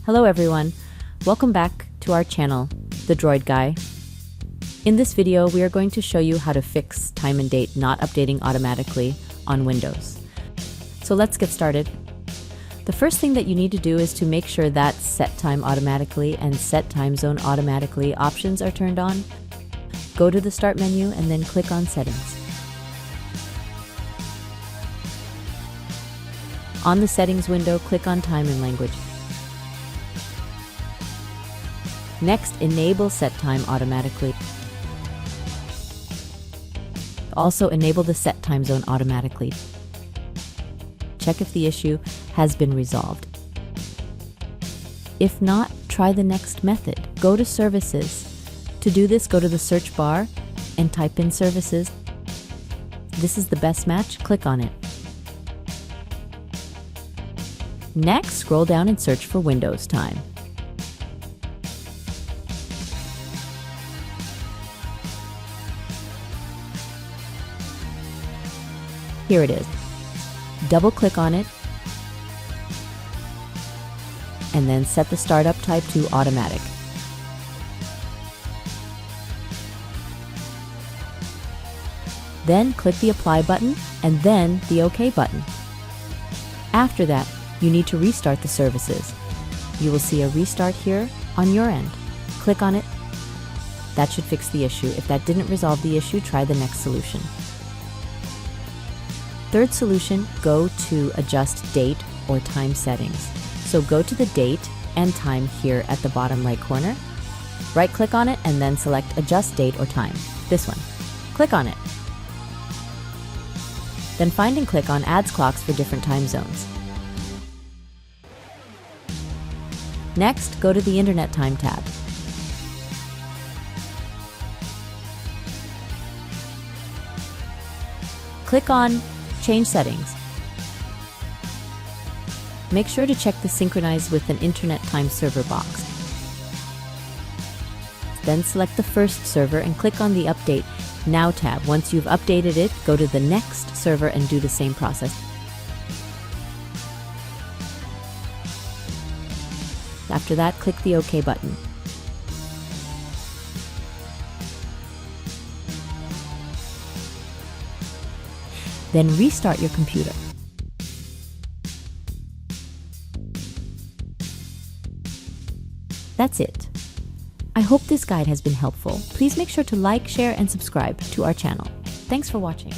Hello everyone, welcome back to our channel, The Droid Guy. In this video, we are going to show you how to fix time and date not updating automatically on Windows. So let's get started. The first thing that you need to do is to make sure that Set Time Automatically and Set Time Zone Automatically options are turned on. Go to the Start menu and then click on Settings. On the Settings window, click on Time and Language. Next, enable Set Time Automatically. Also, enable the Set Time Zone Automatically. Check if the issue has been resolved. If not, try the next method. Go to Services. To do this, go to the search bar and type in Services. This is the best match, click on it. Next, scroll down and search for Windows Time. Here it is. Double-click on it and then set the startup type to automatic. Then click the Apply button and then the OK button. After that, you need to restart the services. You will see a restart here on your end. Click on it. That should fix the issue. If that didn't resolve the issue, try the next solution. Third solution, go to Adjust Date or Time Settings. So go to the date and time here at the bottom right corner. Right-click on it and then select Adjust Date or Time. This one. Click on it. Then find and click on Adds Clocks for different time zones. Next, go to the Internet Time tab. Click on Change Settings. Make sure to check the Synchronized with an Internet Time Server box. Then select the first server and click on the Update Now tab. Once you've updated it, go to the next server and do the same process. After that, click the OK button. Then restart your computer. That's it. I hope this guide has been helpful. Please make sure to like, share, and subscribe to our channel. Thanks for watching.